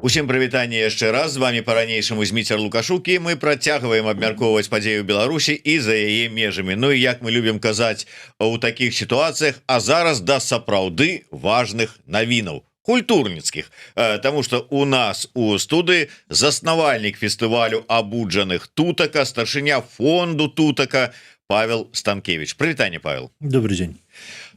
Усім прывітанне яшчэ раз, з вами по-ранейшаму Зміцер Лукашук, і мы працягваем абмяркоўваць падзею Беларусі і за яе межамі. Ну і як мы любім казаць у такіх сітуацыях, а зараз да сапраўды важных навінаў культурніцкіх, тому что у нас у студыі заснавальнік фестывалю абуджаных тутака, старшыня фонду тутака Павел Станкевич. Прывітанне, Павел. Добрый день.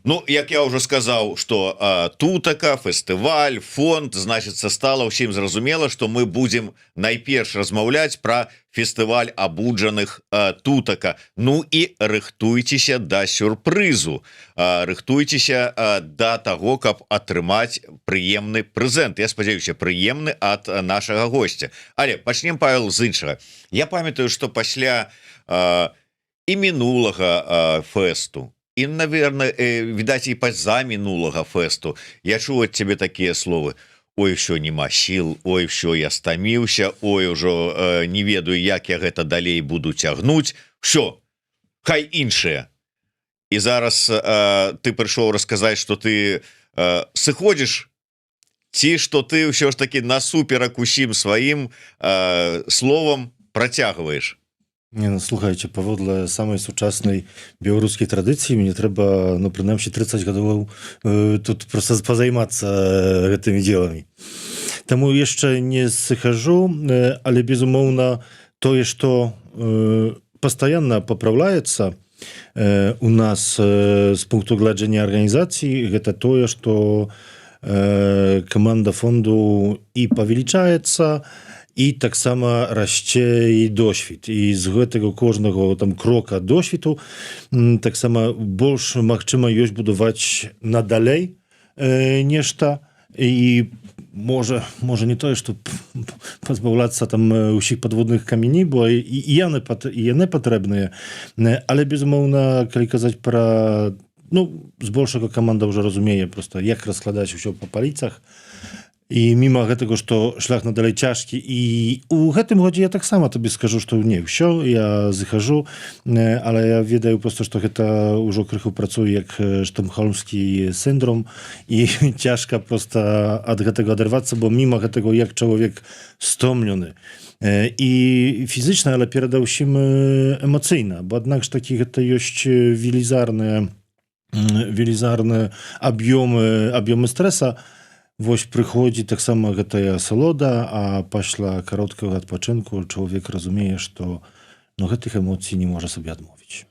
Ну, як я уже сказаў, что тутака, фестываль, фонд, значыцца, стала ўсім зразумела, что мы будем найперш размаўляць про фестываль абуджаных тутака. Ну і рыхтуйцеся да сюрпрызу, рыхтуйцеся да таго, каб атрымаць прыемны прэзент. Я спадзяюся, прыемны ад нашага гостя. Але пачнем, Павел, з іншага. Я памятаю, что пасля і мінулага фэсту, і, наверное, відаць, і паза мінулага фэсту я чуў ад цябе такія словы: ой, усё, нема сіл, ой, усё, я стаміўся, ой, ужо не ведаю, як я гэта далей буду цягнуць, всё, хай іншыя. І зараз ты прыйшоў расказаць, што ты сыходзіш, ці што ты ўсё ж таки насуперак усім сваім словам працягваеш? Nie, no słuchajcie, powodle samej сучасnej białoruskiej tradycji mnie trzeba, no przynajmniej 30 lat tu просто позайматься tymi dziełami. Temu jeszcze nie sychażu, ale безумовно to jest to постоянно поправляется у нас z punktu widzenia organizacji, to to, что команда фонду i powiększается, і таксама расце і досвід, і з гэтага кожнага там крока досвіду таксама больш магчыма ёсць будаваць надалей нешта, і можа не тое, што пазбаўляцца там усіх падводных камяней, бо і яны патрэбныя, але безумоўна, калі казаць пра, ну, збольшага каманда ўжо разумее проста, як раскладаць усё па паліцах. І мимо гэтага, што шлях надалей цяжкі, і у гэтым годзе я таксама табе скажу, што не ўсё, я захожу, але я ведаю проста, што гэта ўжо крыху працуе як штокгольмскі сіндром, і цяжка проста ад гэтага адарвацца, бо мимо гэтага як чалавек стомлены. І фізычна, але перадаўсім эмацыйна, бо аднак ж такі гэта ёсць велізарныя аб'ёмы стрэса. Вось прыходзі таксама гэтая асалода, а пасля кароткага адпачынку чалавек разумее, што гэтых эмоцый не можа сабе адмовіць.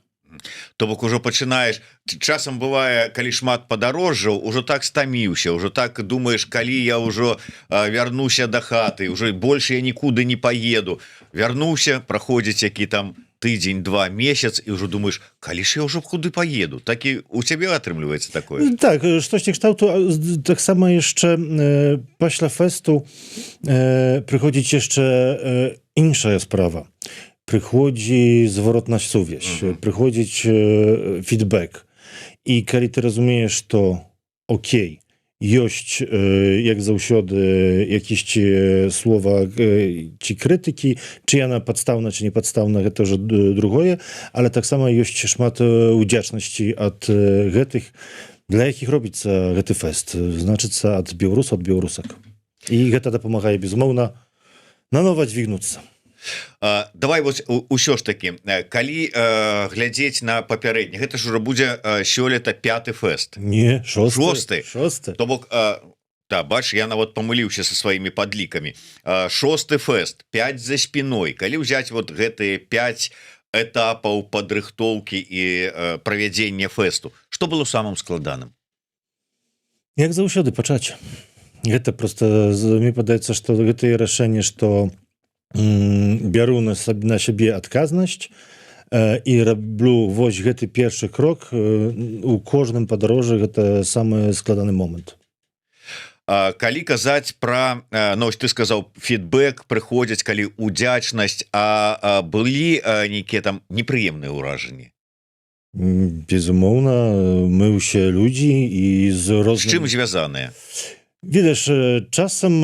То бок ужо пачынаеш, часам бывае, калі шмат падарожжаў, ужо так стаміўся, ужо так думаеш, калі я ўжо вярнуся да хаты, ўжо больш я нікуды не паеду. Вярнуўся, праходзіць які там тыдзень, 2 месяц, і ўжо думаеш, калі ж я ўжо куды паеду? Так і у цябе атрымліваецца такое? Так, штосьці кшталту, таксама яшчэ пасля фэсту прыходзіць яшчэ іншая справа. Прыходзі зваротная сувязь, прыходзіць фідбэк. І калі ты разумееш, што окей, ёсць, як заўсёды, якісьці слова ці крытыкі, чи яна падстаўна, чи не падстаўна, гэта ўжо другое, але таксама ёсць шмат удзячнасці ад гэтых, для якіх робіцца гэты фэст, значыцца ад беларусаў, ад беларусак. І гэта дапамагае, безумоўна, нанова дзвігнуцца. Давай вось усё ж таки, калі глядзець на папярэдні, гэта ж ужо будзе сёлета 5-й фэст. Не, 6-й. То бок, бач, я нават памыліўся са сваімі падлікамі. 6-й фэст, 5 за спіной. Калі ўзяць вот гэтыя 5 этапаў падрыхтоўкі і правядзення фэсту, што было самым складаным? Як заўсёды пачаць. Гэта проста, мне падаецца, што гэтае рашэнне, што бяру на сябе адказнасць і раблю вось гэты першы крок, у кожным падарожжы гэта самы складаны момант. Калі казаць пра, ну, ты сказаў, фідбэк прыходзяць, калі удзячнасць, а былі нейкія там непрыемныя ўражанні? Безумоўна, мы ўсе людзі і з розным... З чым звязаныя? Відаш, часам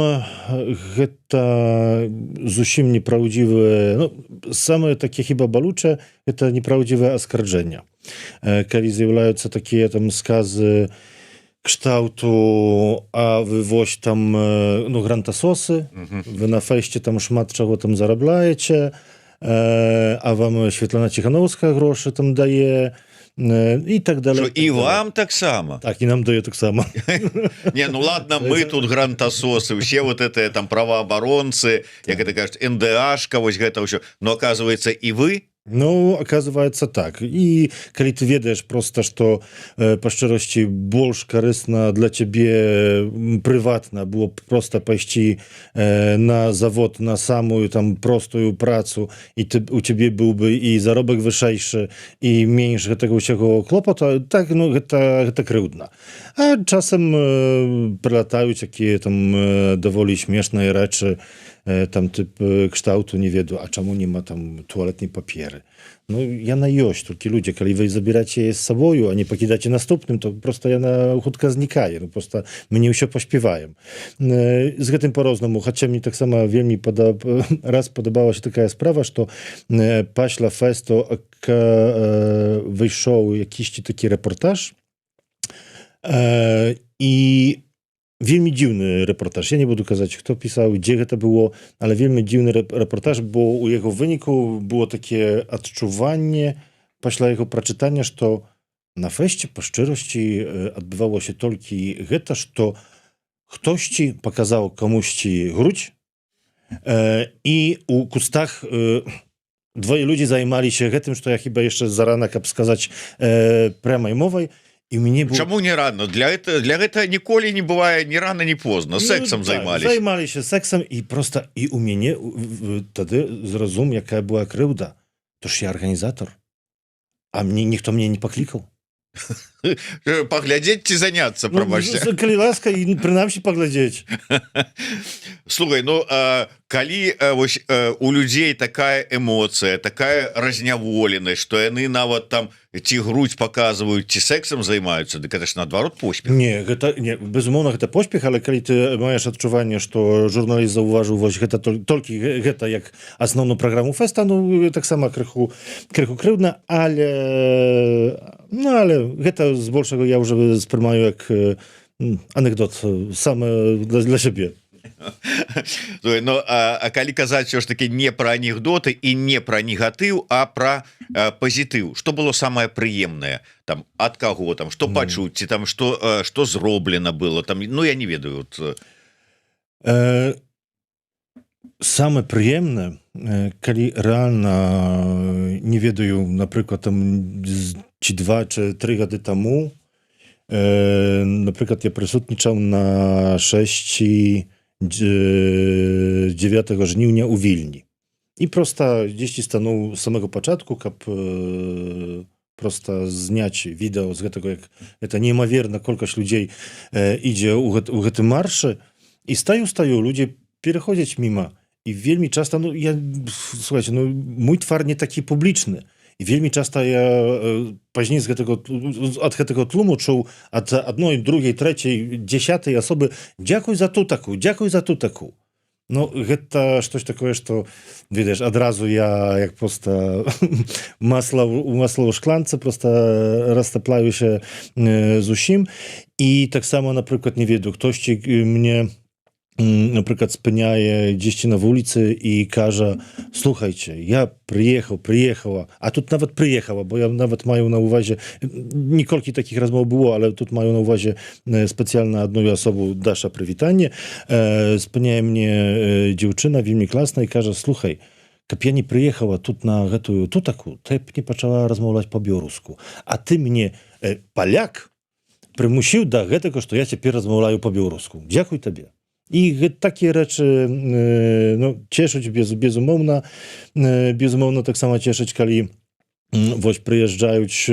гэта зусім непраўдзівае, ну, самае таке хіба балючае, гэта непраўдзівае аскарджэнне. Калі з'яўляюцца такія там сказы kształtu, a wy woś tam no, grantososy, wy na fejście tam szmat czego tam zarabiacie, a wam Świetlana Cichanowska groszy tam daje i tak dalej. Что, и вам так само? Так, и нам дает так само. Не, ну ладно, мы тут грантасосы, все вот это там правооборонцы, як это кажут, НДАшка, вот это все. Но оказывается, и вы? Ну, оказывается так. И когда ты ведаешь просто, что по szczerości больше корыстно для тебе приватно было просто пойти на завод, на самую там простую працу, и у тебе был бы и заробок wyższy, и меньше tego всего клопота, так, ну, это крыўдна. А часом прилатают такие там довольно śmieszne rzeczy, tam typ kształtu nie wiedu, a czemu nie ma tam tualetnej papiery. No ja na jość, tylko ludzie, kiedy wy zabieracie je z sobą, a nie pokidacie następnym, to prosto ja na chudka znikaje, no prosto mnie już się pośpiewają. Z tym poroznemu, chociaż mi tak samo wielmi raz podobała się taka sprawa, że paśla festo wyszł jakiś taki reportaż i wielmi dziwny reportaż. Ja nie będę kazać, kto pisał, gdzie to było, ale wielmi dziwny reportaż, bo u jego wyniku było takie odczuwanie, pośle jego przeczytania, że na feście po szczerości odbywało się tylko to, że ktoś ci pokazał komuś ci gruć i u kustach dwoje ludzi zajmowali się tym, że ja chyba jeszcze za rana, jak wskazać premaj mowej. И мне было... Чему не рано? Для этого николи не бывает ни рано, ни поздно. Сексом ну, займались. Займались сексом, и просто и у меня тогда зразум, какая была крыўда. То ж я организатор. А мне никто мне не покликал. Поглядеть ці заняться, ну, пробачьте. Калі ласка, и принамсі поглядеть. Слухай, ну, калі у людей такая эмоция, такая разняволенасць, што яны нават там ці грудь показывают, ці сексом займаюцца, дык это ж наадварот поспех. Не, безумоўна, гэта поспех, але калі ты маеш адчуванне, што журналіст заўважыў вось гэта толькі гэта як асноўную праграму фэста, ну таксама крыху крыўдна, але гэта збольшага я ўжо спрымаю як анекдот саме для сябе. Ну, а калі казаць все ж таки не про анекдоты і не про негатыў, а про пазітыў, что было самое прыемнае там ад каго там, что пачуць, ці там что зроблена было там, ну я не ведаю вот. Самае прыемнае, калі рэальна не ведаю, напрыклад там ці 2 ці 3 гады таму, напрыклад я прысутнічаў на 9 жніўня у Вільні. І проста дзесьці стануў з самага пачатку, каб проста зняць відэо з гэтага, як это неймаверна колькасць людзей ідзе ў гэтым маршы, і стаю, людзі пераходзяць міма. І вельмі часта, ну, слухайце, ну, mój твар не такі публічны. І вельмі часта я пазней ад гэтага тлуму чуў ад адной, другой, трэцяй, 10-й асобы: дзякуй за ту таку, дзякуй за ту таку. Ну, гэта штось такое, што, ведаеш, адразу я як проста масла ў шкланцы проста растаплаюся з усім. І таксама, напрыклад, не ведаю, хтосьці мне напрыклад спыняе дзесьці на вуліцы і кажа: слухайце, я прыехала, а тут нават прыехала, бо я нават маю на увазе, неколькі такіх размоў было, але тут маю на увазе спецыяльна адну асобу, Даша, прывітанне. Спыняе мне дзяўчына вельмі класна і кажа: слухай, каб я не прыехала тут на гэтую тутаку, ты б не пачала размаўляць па-беларуску, а ты мне, паляк, прымусіў да гэтага, што я цяпер размаўляю па-беларуску. Дзякуй табе. І такія рэчы, ну, цешуць безумоўна таксама цешыць, калі вось прыязджаюць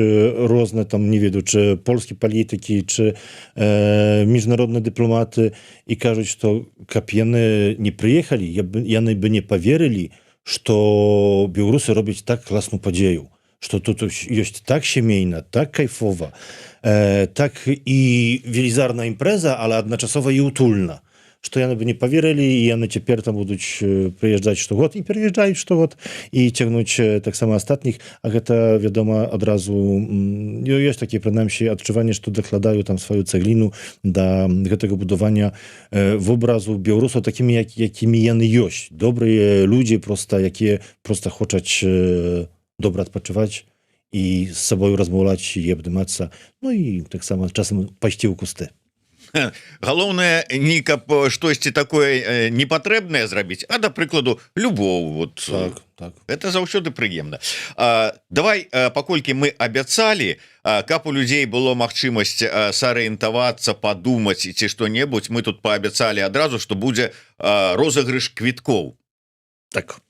розныя там, не ведаю, чы польскі палітыкі, чы міжнародныя дыпламаты і кажуць, што каб яны не прыехалі, яны бы не паверылі, што беларусы робяць так класную падзею, што тут ёсць так сямейна, так кайфова, так і велізарная імпрэза, але адначасова і утульна. што яны бы не паверылі, і яны цяпер там будуць прыязджаць штогод і пераязджаюць штогод і цягнуць таксама астатніх, а гэта, вядома, адразу ёсць такія, прынамсі, адчуванне, што дакладаю там сваю цэгліну да гэтага будавання вобразу беларусаў такімі, якімі яны ёсць. Добрыя людзі, проста, якія проста хочуць добра адпачываць і з сабою размаўляць і абдымацца, ну і таксама часам пайсці ў кусты. Галоўнае, не каб штосьці такое непатрэбнае зрабіць, а, да прыкладу, любоў. Вот. Так. Это заўсёды прыемна. Давай, паколькі мы абяцалі, каб у людзей было магчымасць сарыентавацца, падумаць ці што-небудзь, мы тут паабяцалі адразу, што будзе розыгрыш квіткоў. Так.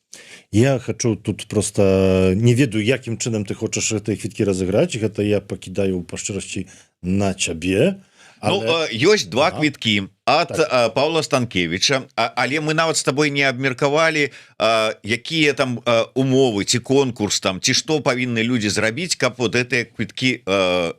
Я хочу тут просто не ведаю, якім чынам ты хочаш гэтыя квіткі разыграць, гэта я пакідаю па шчырасці на цябе. Ну, ёсць два квіткі ад Паўла Станкевіча, але мы нават з табой не абмеркавалі, якія там умовы ці конкурс там, ці што павінны людзі зрабіць, каб вот гэтыя квіткі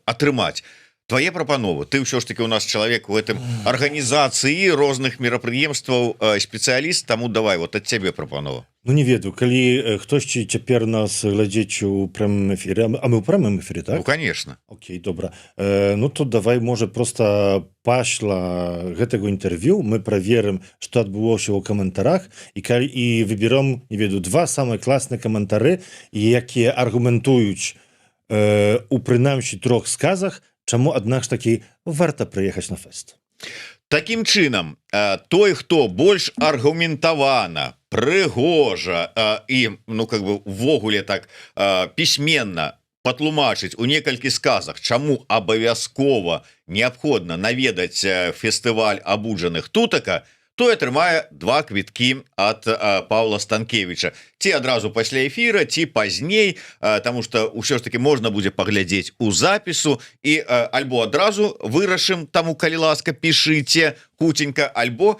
атрымаць. Твае прапановы, ты ўсё ж таки у нас чалавек у гэтым арганізацыі розных мерапрыемстваў спецыяліст, таму давай вот ад цябе прапанова. Ну не ведаю, калі хтосьці цяпер нас глядзець у прямым эфире, а мы ў прямым эфире, так? Ну, конечно. Окей, добра. Ну то давай, можа, просто пасля гэтага інтэрв'ю мы праверым, што адбылося ў каментарах і выберем, не ведаю, два самыя класныя каментары, якія аргументуюць у прынамсі 3 сказах, чаму аднак ж такі варта прыехаць на фэст. Такім чынам, той, хто больш аргументавана, прыгожа і, ну, как бы, увогуле так пісьменна патлумачыць у некалькі сказах, чаму абавязкова неабходна наведаць фестываль абуджаных тутака, той атрымае 2 квіткі ад Паўла Станкевіча. Ці адразу пасля эфіра, ці пазней, таму што ўсё ж таки можна будзе паглядзець у запісу і альбо адразу вырашым, таму, калі ласка, пішыце хутенька, альбо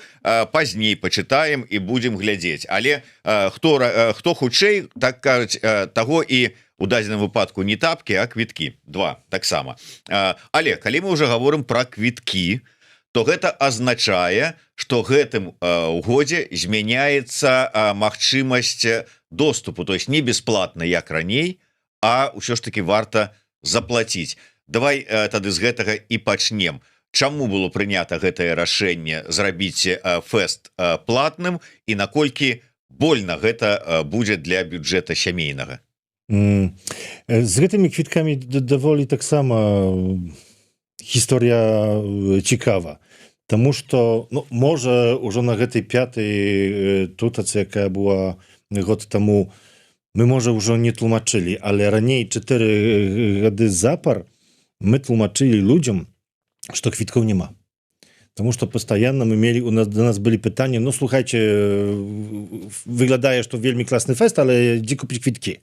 пазней пачытаем і будзем глядзець. Але хто хутчэй, так кажуць, таго і у дадзеным выпадку не тапкі, а квіткі. 2 таксама. Але калі мы ўжо гаворым пра квіткі, то гэта азначае, што гэтым годзе змяняецца магчымасць доступу, то есть не бясплатна, як раней, а ўсё ж таки варта заплаціць. Давай тады з гэтага і пачнем. Чаму было прынята гэтае рашэнне зрабіць фэст платным і наколькі больна гэта будзе для бюджэта сямейнага? З гэтымі квіткамі даволі таксама гісторыя цікава, таму што, ну, можа, ужо на гэтай 5-й тутацы, якая была год таму, мы, можа, ўжо не тлумачылі, але раней 4 гады запар мы тлумачылі людзям, што квіткоў няма. Таму што пастаянна мы мелі, да нас былі пытанні, ну, слухайце, выглядае, што вельмі класны фэст, але дзе купіць квіткі?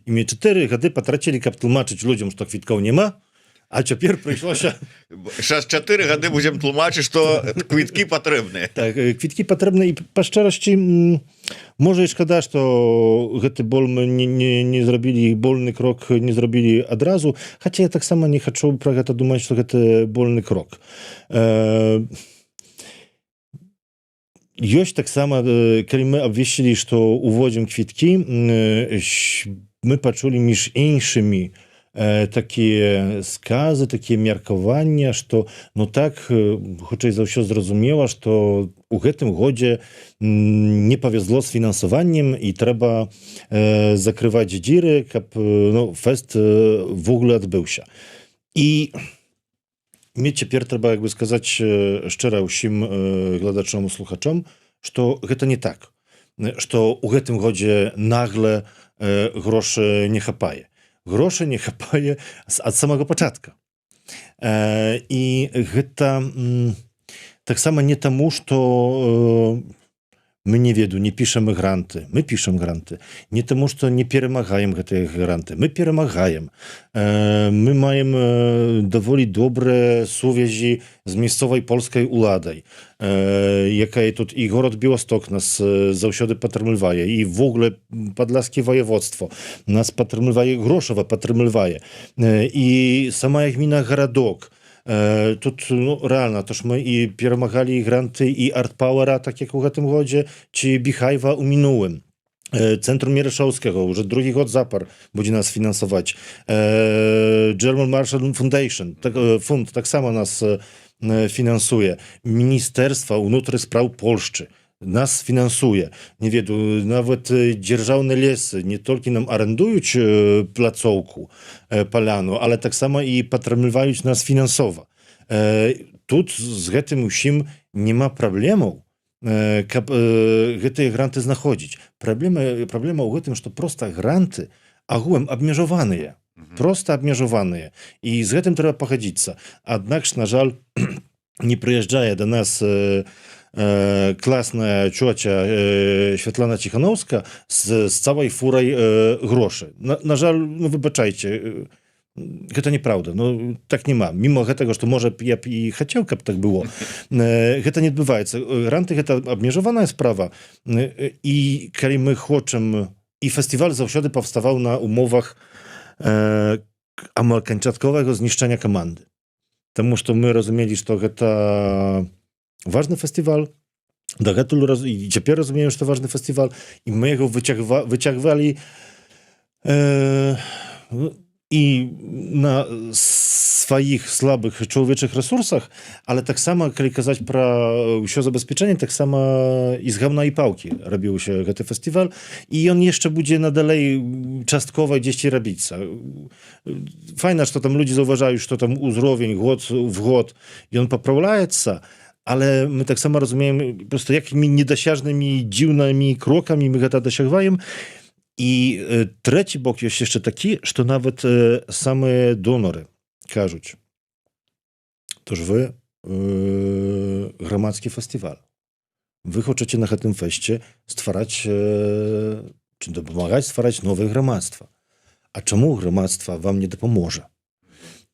І мы 4 гады патрацілі, каб тлумачыць людзям, што квіткоў няма, а цяпер прыйшлося... Зараз 4 гады будзем тлумачыць, што квіткі патрэбныя. Так, квіткі патрэбныя, і па шчырасці, можа і шкада, што гэты боль мы не зрабілі, больны крок не зрабілі адразу, хаця я таксама не хачу пра гэта думаць, што гэта больны крок. Ёсць таксама, калі мы абвесцілі, што уводзім квіткі, мы пачулі між іншымі такія сказы, такія меркавання, што, ну так, хутчэй за ўсё зразумела, што у гэтым годзе не павезло з фінансаваннем і трэба закрываць дзіры, каб, ну, фэст ввогуле адбыўся. І мне цяпер трэба, як бы сказаць шчыра ўсім гледачам і слухачам, што гэта не так, што ў гэтым годзе нагле грошы не хапае. Грошы не хапае ад самага пачатка. І гэта таксама не таму, што мы, не ведаю, не пішам гранты. Мы пішам гранты. Не таму, што не перамагаем гэтыя гранты. Мы перамагаем. Мы маем даволі добрыя сувязі з мясцовай польскай уладай, якая тут і город Беласток нас заўсёды падтрымлівае, і ввогуле падляскі ваяводство нас падтрымлівае, грошава падтрымлівае, і самая гміна Гарадок, Тут ну, реально, тож ми і перемагали гранти і Art Power'a, так як у гэтым годзе, ці Біхайва у мінулым. Centrum Mieroszowskiego, już drugi rok zapar będzie nas finansować. German Marshall Foundation, fund tak samo nas finansuje. Ministerstwo Wnętrznych Spraw Polski nas finansuje. Nie wiem, nawet dzierżawne lesy nie tylko nam arendują placówkę palanu, ale tak samo i podtrzymywają nas finansowo. Тут z гэтым усім нема праблемаў, каб гэтыя гранты знаходзіць. Праблема ў гэтым, што проста гранты агулам абмежаваныя. Проста абмежаваныя. І з гэтым трэба пагадзіцца. Аднак ж, на жаль, не прыязджае да нас класная цёця Святлана Ціханаўска з цałej фурай грошы. На жаль, ну выбачайце, гэта неправда, ну так няма. Мімо гэтага, што можа я б і хацеў, каб так было, гэта не адбываецца. Гранты гэта абмежаваная справа, і калі мы хочам, і фестываль заўсёды паўставаў на умовах канчатковага знішчэння каманды, таму што мы разумелі, што гэта важны фестываль, дагэтуль і цяпер разумеем, што важны фестываль, і мы яго выцягвалі і на сваіх слабых чалавечых рэсурсах, але таксама, калі казаць пра ўсё забеспячэнне, таксама і з гаўна і паўкі рабіўся гэты фестываль, і ён яшчэ будзе надалей часткова дзесьці рабіцца. Файна, што там людзі заўважаюць, што там узровень год в год ён папраўляецца, але мы таксама разумеем, проста якімі недасяжнымі дзіўнымі крокамі мы гэта дасягваем. І трэці бок ёсць яшчэ такі, што нават самыя донары кажуць, то ж вы грамадскі фестываль. Вы хочаце на гэтым фэсце ствараць, ці дапамагаць ствараць новае грамадства. А чаму грамадства вам не дапаможа?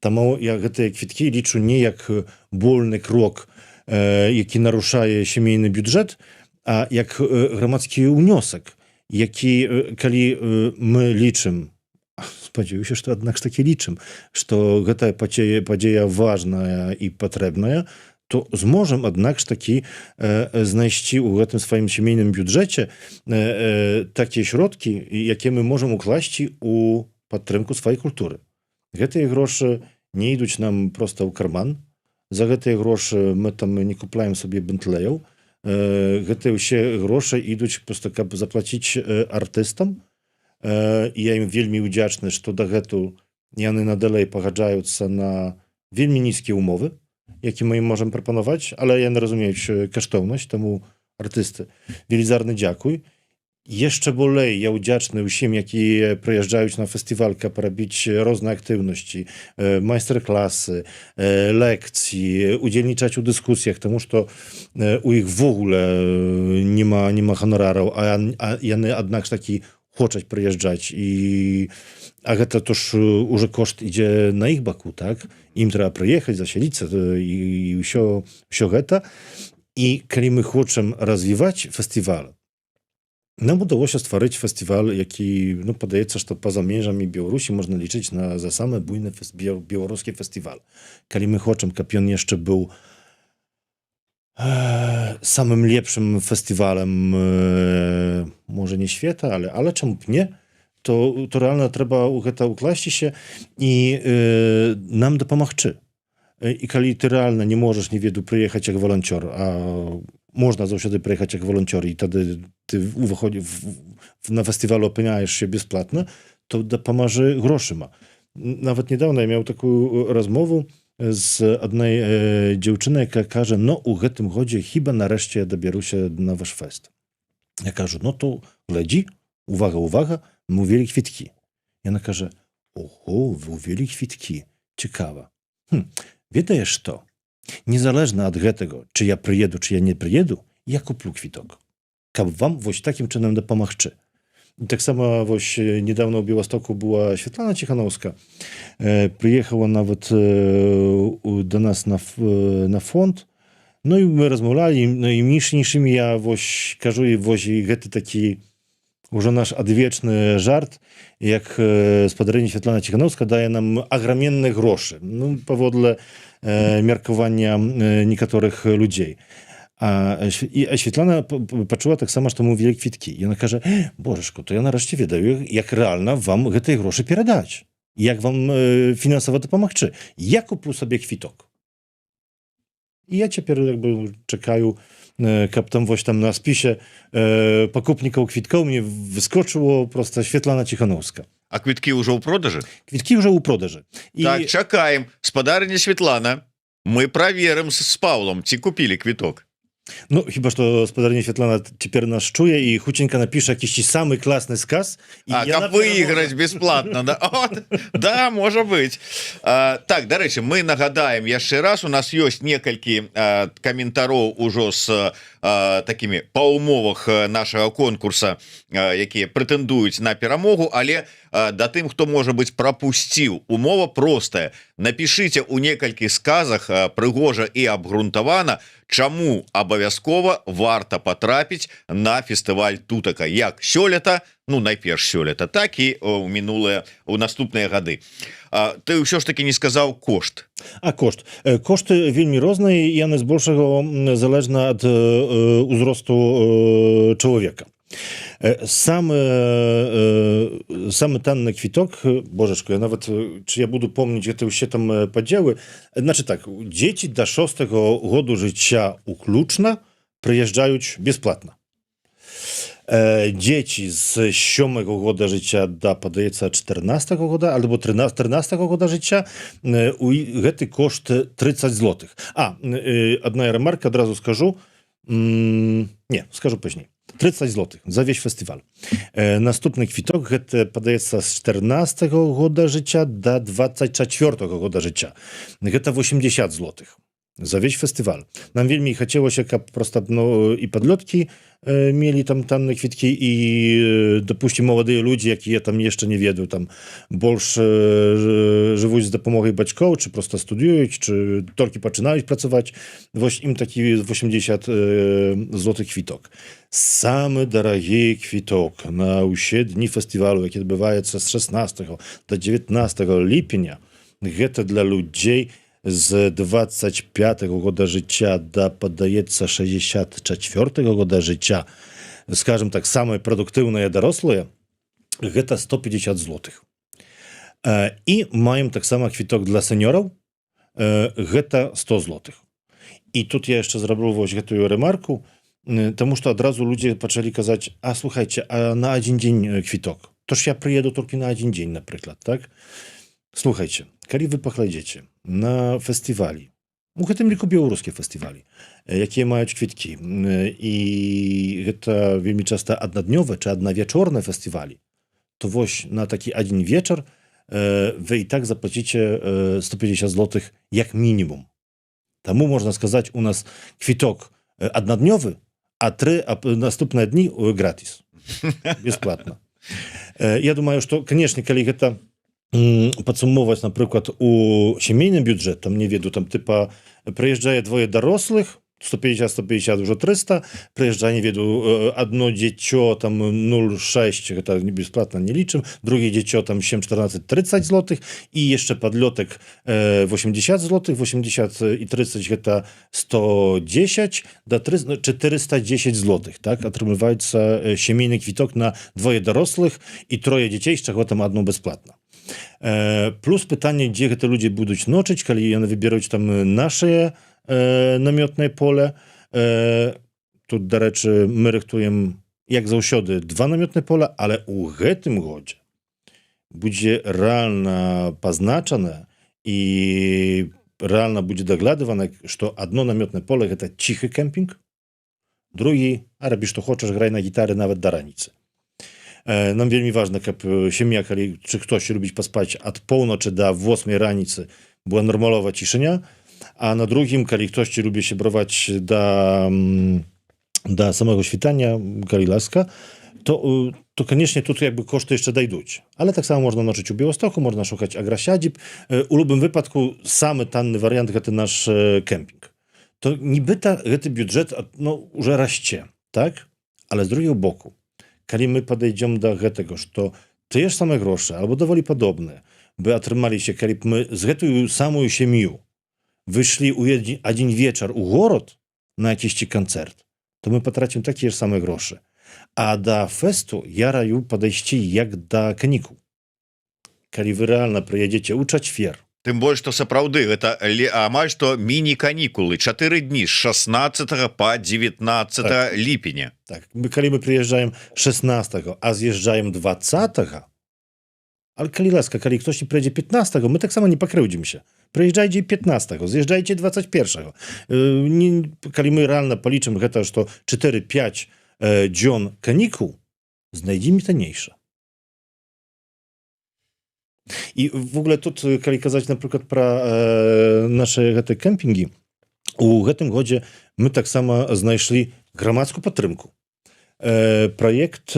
Таму я гэтыя квіткі лічу не як больны крок, які нарушае сямейны бюджэт, а як грамадскі ўнёсак, які, калі мы лічым, спадзяюся, што аднак ж такі лічым, што гэтая падзея важная і патрэбная, то зможам, аднак ж такі знайсці ў гэтым сваім сямейным бюджэце такія środкі, якія мы можам укласці ў падтрымку сваёй культуры. Гэтыя грошы не ідуць нам проста ў карман, за гэтыя грошы мы там не купляем сабе бентлеяў, гэтыя ўсе грошы ідуць просто каб заплаціць артыстам. Я ім вельмі ўдзячны, што дагэтуль яны надалей пагаджаюцца на вельмі нізкія умовы, які мы ім можам прапанаваць, але яны разумеюць каштоўнасць, таму артысты, велізарны дзякуй. Яшчэ болей я ўдзячны ўсім, якія прыязджаюць на фестываль, каб рабіць розныя актыўнасці, майстар-класы, лекцыі, удзельнічаць у дыскусіях, таму што у іх ввогуле нема ганорараў, а яны аднак ж такі хочуць прыязджаць. А гэта то ж уже кошт ідзе на іх баку, так? Ім трэба прыехаць, засяліцца і ўсё гэта. І калі мы хочам развіваць фестываль, нам удалося стварыць фестываль, які, ну, падаецца, што па-за межамі Беларусі можна лічыць за самы буйны беларускі фестываль. Калі мы хочам, каб ён яшчэ быў самым лепшым фестывалем, можа не света, але чаму б не, то рэальна трэба ў гэта ўкласціся і нам дапамагчы. І калі ты рэальна не можаш, не веду, прыехаць як валанцёр, а можна заўсёды прыехаць як валанцёр, і тады ты на фестывалю апыняешся бесплатна, то дапамажы грошыма. Нават недавно я меў такую размову з аднай дзяўчынай, якая кажа, ну, у гэтым годзе хіба нарэшце я дабяруся на ваш фэст. Я кажу, ну, то глядзі, увага, мы ўвелі квіткі. Яна кажа, ого, вы ўвелі квіткі, цікава. Ведаеш што? Незалежна ад гэтага, чи я прыеду, чи я не прыеду, я куплю квіток. Каб вам вось такім чынам дапамагчы. Таксама вось недавно ў Беластоку была Святлана Ціханаўска. Прыехала нават да нас на фонд. Ну і мы размаўлялі, ну і між іншым я вось кажу, і вось гэты такі Уже наш адвечны жарт, як спадарыня Святлана Ціханаўская дае нам аграменныя грошы, ну, паводле меркавання некаторых людзей. А Святлана пачула таксама, што мы ўвялі квіткі. Яна кажа: божачку, то я нарэшце ведаю, як рэальна вам гэтыя грошы перадаць, як вам фінансава дапамагчы. Я куплю сабе квіток. І я цяпер чакаю, каб там вось там на спісе пакупнікаў квіткоў мне выскочыło проста Святлана Ціханаўская. А квіткі ўжо ў продажы? Квіткі ўжо ў продажы. Так, чакаем. Спадарыня Святлана, мы праверым з Паўлам, ці купілі квіток. Ну, хіба што спадарыня Святлана цяпер нас чуе і хутченька напіша якийсь самы класны сказ. Каб выйграць бесплатна. Да, можа быць. Так, дарэчы, мы нагадаем яшчэ раз, у нас ёсць некалькі каментароў ужо з такімі па умовах нашага конкурса, якія прэтэндуюць на перамогу, але да тым, хто, можа быць, прапусціў, умова простая. Напішыце ў некалькіх сказах прыгожа і абгрунтавана, чаму абавязкова варта патрапіць на фестываль Тутака, як сёлета, ну, найперш сёлета, так і у наступныя гады. Ты ўсё ж таки не сказаў кошт. Кошт. Кошты вельмі розныя, і яны збольшага залежна ад узросту чалавека. Самы танны квіток, божачку, я нават, чи я буду помніць гэта ўсе там падзелы, значит так, дзеці да 6-го году жыцця уключна прыязджаюць бесплатна. Дзеці з 7-го года жыцця да, падаецца, 14-го года альбо 13-го года жыцця, гэты кошт 30 злотых. Адна ремарка, адразу скажу, скажу пазней. 30 злотых за весь фестываль. Наступны квіток, гэта, падаецца, з 14-го года жыцця да 24-го года жыцця. Гэта 80 злотых за весь фестываль. Нам вельмі хацелася, каб проста і падлёткі мелі там танныя квіткі, і, допустим, маладыя людзі, якія там яшчэ не ведаю, там больш жывуць з дапамогай бацькоў, чи проста студыююць, чи толькі пачынаюць працаваць, вось ім такі 80 злотых квіток. Самы дарагі квіток на ўсе дні фестывалю, які адбываецца з 16 до 19 ліпеня, гэта для людзей з 25-го года жыцця да, падаецца, 64-го года жыцця, скажем так, самыя прадуктыўныя дарослыя, гэта 150 злотых. І маем таксама квіток для сеньораў, гэта 100 злотых. І тут я яшчэ зраблю вось гэтую ремарку, таму што адразу людзі пачалі казаць: слухайце, на адзін дзень квіток? То ж я прыеду толькі на адзін дзень, напрыклад, так? Слухайце, калі вы паглядзеце на фестывалі, у гэтым ліку беларускія фестывалі, якія маюць квіткі, і гэта вельмі часта аднаднёвыя ці аднавячорныя фестывалі, то вось на такі адзін вечар вы і так заплаціце 150 злотых як мінімум. Таму можна сказаць, у нас квіток аднаднёвы, а наступныя дні гратіс, бесплатна. Я думаю, што, канешне, калі гэта падсумоўваць, напрыклад, у сямейны бюджэт, там, не ведаю, там, тыпа, прыязджае двое дарослых, 150 ўжо 300, прыязджае, не ведаю, одно дзіцё, там, 0,6, гэта бесплатна не лічым, другі дзіцё, там, 7-14, 30 злотых, і яшчэ падлётак 80 злотых, 80 і 30, гэта 110, да 410 злотых, так, атрымліваецца сямейны квіток на двое дарослых і трое дзяцей, з чаго там адно бесплатна. Плюс пытанне, дзе гэта людзі будуць ночыць, калі яны выберуць там нашае намётнае поле. Тут, дарэчы, мы рыхтуем, як заўсёды, 2 намётныя поля, але ў гэтым годзе будзе рэальна пазначана і рэальна будзе даглядавана, што адно намётнае поле — гэта ціхі кемпінг, другі, рабі што хочаш, грай на гітары нават да раніцы. Нам вельмі важна, каб сям'я, калі чи хтось любіць паспаць ад поўначы да 8 раніцы, была нармалова цішыня, а на другім, калі хтосьці любіць сябраваць да самого світання, калі ласка, то, канешне, тут якби кошти яшчэ дайдуць. Але таксама можна ночыць у Беластоку, можна шукаць аграсядзіб. У любым выпадку самы танны варыянт — гэта наш кемпінг. То нібыта гэты бюджэт, уже расце, так? Але з другого боку, калі мы падойдзем до гэтага, што тыя ж самыя грошы або даволі падобныя бы атрымаліся, калі б мы з гэтую самую сям'ю выйшлі ў адзін вечар у горад на якісьці канцэрт, то мы патрацім такія ж самыя грошы. А да фэсту я раю падайсці як да канікул. Калі вы рэальна прыедзеце ў чацвер, Тым больш, што сапраўды гэта амаль што міні-канікулы 4 дні з 16 па 19 ліпеня. так, калі мы прыязджаем 16, а з'язджаем 20, але калі ласка, калі хтосьці прыйдзе 15, мы таксама не пакрыўдзімся. Прыязджайце 15, з'язджайце 21. Калі мы рэальна палічым гэта, што 4-5 дзён канікул, знайдзім таннейша. І в ogóle тут, калі казаць, напрыклад, пра нашы гэтыя кэмпінгі, у гэтым годзе мы таксама знайшлі грамадскую падтрымку. Праект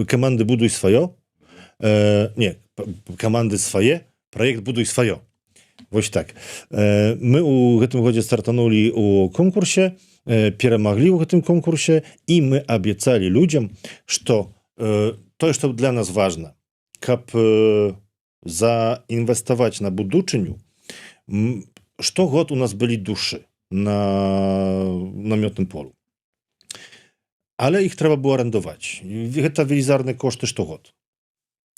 каманды «Будуй сваё», каманды свае, праект «Будуй сваё». Вось так. Мы у гэтым годзе стартанулі у конкурсе, перамаглі ў гэтым конкурсе, і мы абяцалі людзям, што тое, што для нас важна, каб заінвеставаць на будучыню, штогод у нас былі душы на намётным полу. Але іх трэба было арендаваць. Гэта велізарныя кошты штогод.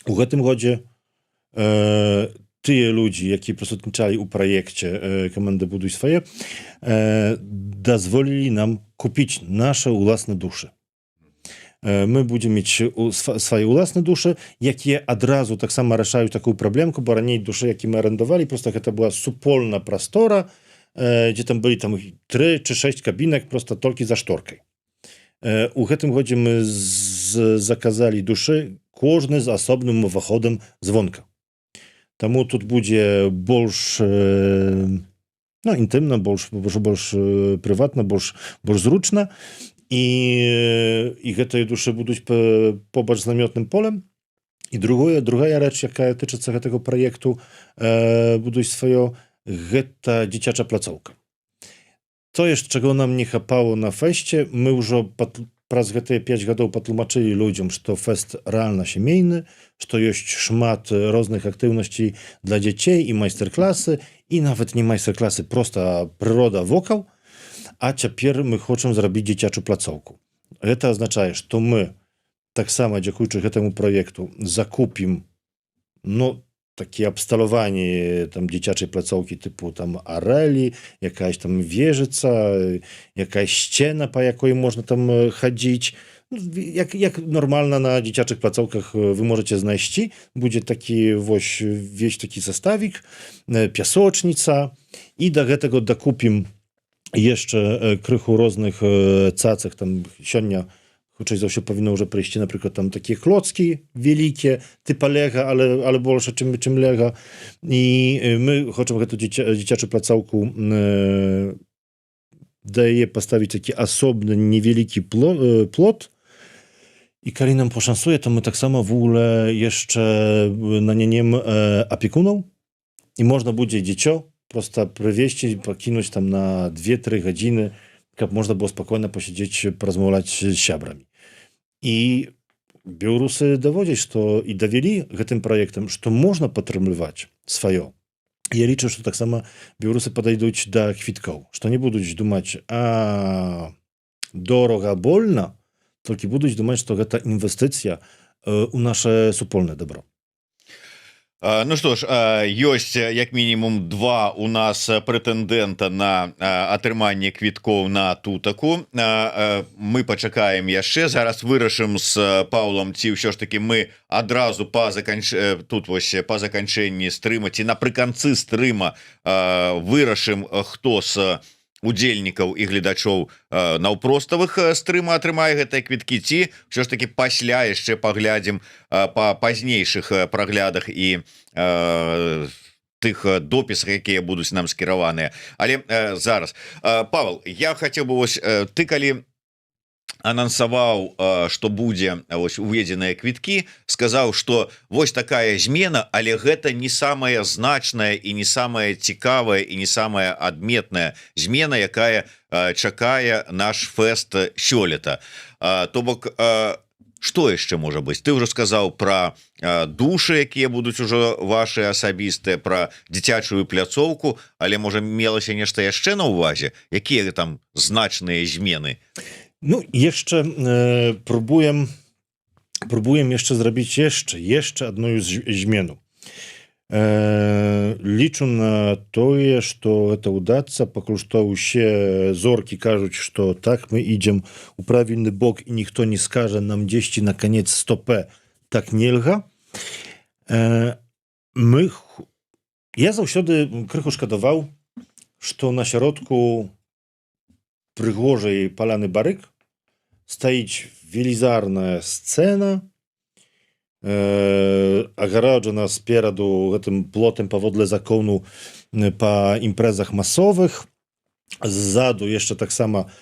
У гэтым годзе тыя людзі, якія прысутнічалі ў праекце каманды «Будуй свае», дазволілі нам купіць нашы ўласныя душы. Мы будзем мець свае ўласныя душы, якія адразу таксама рашаюць такую праблемку, бо раней душы, які мы арендавалі, просто гэта была супольная прастора, дзе там былі 3 чи 6 кабінак просто толькі за шторкай. У гэтым годзе мы заказалі душы, кожны з асобным уваходам звонка. Таму тут будзе больш інтымна, больш прыватна, больш зручна. І гэтыя душы будуць побач з намётным полем. І другая рэч, якая тычыцца гэтага праекту «Будуй сваё», гэта дзіцячая пляцоўка. Тое, чаго нам не хапало на фэсце, мы ўжо праз гэтыя 5 гадоў патлумачылі людзям, што фэст рэальна сямейны, што ёсць шмат розных актыўнасцей для дзяцей і майстар-класы, і нават не майстар-класы, проста прырода вокал. А цяпер мы хочам зрабіць дзіцячую пляцоўку. Гэта азначае, што мы таксама, дзякуючы гэтаму праекту, закупім такія абсталяванні дзіцячай пляцоўкі тыпу арэлі, якаясь вежыца, якая сцена, па якой можна хадзіць. Як нармальна на дзіцячых пляцоўках вы можаце знайсці, будзе такі вось такі заставік, пясочніца, і да гэтага дакупім яшчэ крыху розных цацак. Сёння, хутчэй за ўсё, павінна ўжо прыйсці, напрыклад, такія клоцкі вялікія, тыпа лега, але больш, чым лега. І мы хочам гэту дзіцячую пляцоўку дае паставіць такі асобны невялікі плот. І калі нам пашанцуе, то мы таксама в ogóle яшчэ нанянем апекунаў, і можна будзе дзіцё просто прывесці, пакінуць на 2-3 гадзіны, каб можна было спакойна пасядзець, паразмаўляць з сябрамі. І беларусы даводзяць, што і давялі гэтым праектам, што можна падтрымліваць сваё. Я лічу, што таксама беларусы падойдуць да квіткоў, што не будуць думаць, дорага, больна, толькі будуць думаць, што гэта інвестыцыя ў наше супольнае дабро. Ну што ж, ёсць як мінімум 2 у нас прэтэндэнта на атрыманне квіткоў на тутаку. Мы пачакаем яшчэ, зараз вырашым з Паўлам, ці ўсё ж такі мы адразу па заканчэнні стрыма, ці напрыканцы стрыма вырашым, хто з удзельнікаў і гледачоў наўпроставых стрыма атрымае гэтыя квіткі, ці ўсё ж такі пасля яшчэ паглядзім па пазнейшых праглядах і тых допісах, якія будуць нам скіраваныя. Але зараз, Павел, я хацеў бы, ты калі анансаваў, што будзе вось уведзеныя квіткі, сказаў, што вось такая змена, але гэта не самая значная і не самая цікавая і не самая адметная змена, якая чакае наш фэст сёлета. То бок, што яшчэ можа быць? Ты ўжо сказаў пра душы, якія будуць ужо ваши асабістыя, пра дзіцячую пляцоўку, але можа мелася нешта яшчэ на ўвазе? Якія там значныя змены? Ну, jeszcze próbuję jeszcze zrobić jeszcze одну zmianę. Liczę na to, że to udaться, покуль что все зорки кажут, что так мы идем у правильный бок, и никто не скажет нам gdzieś на конец стопе, так нельга. Ja zawsze krychu szkodował, że na środku Прыгожай паляны барык стаіць велізарная сцэна, агароджана спераду гэтым плотам паводле закону па імпрэзах масовых, ззаду яшчэ таксама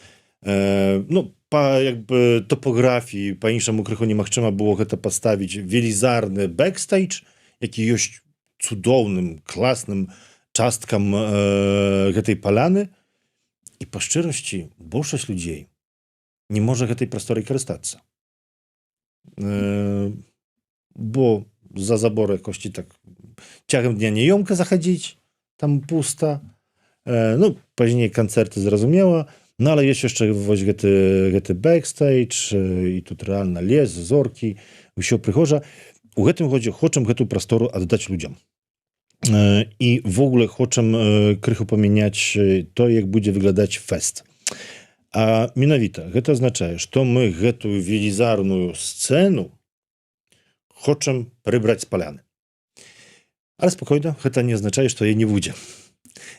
па якby топографіі па-іншаму крыху немагчыма было гэта паставіць велізарны бэкстейдж, які ёсць цудоўным класным часткам гэтай паляны. I po szczerości, większość ludzi nie może tej prostory korzystać. Bo za zaborę kości tak ciągiem dnia nie jomka zachodzić, tam pusta. No, później koncerty zrozumiała, no ale jest jeszcze właśnie backstage i tu realna les, zorki, wszystko przychodzi. U tym chodzi, chcę tę prostoru oddać ludziom. I w ogóle chcę krychu pomieniać to, jak będzie wyglądać fest. A mianowite, to oznacza, że my tę wielizarną scenę chcemy przybrać z palany. Ale spokojnie, to nie oznacza, że jej nie będzie.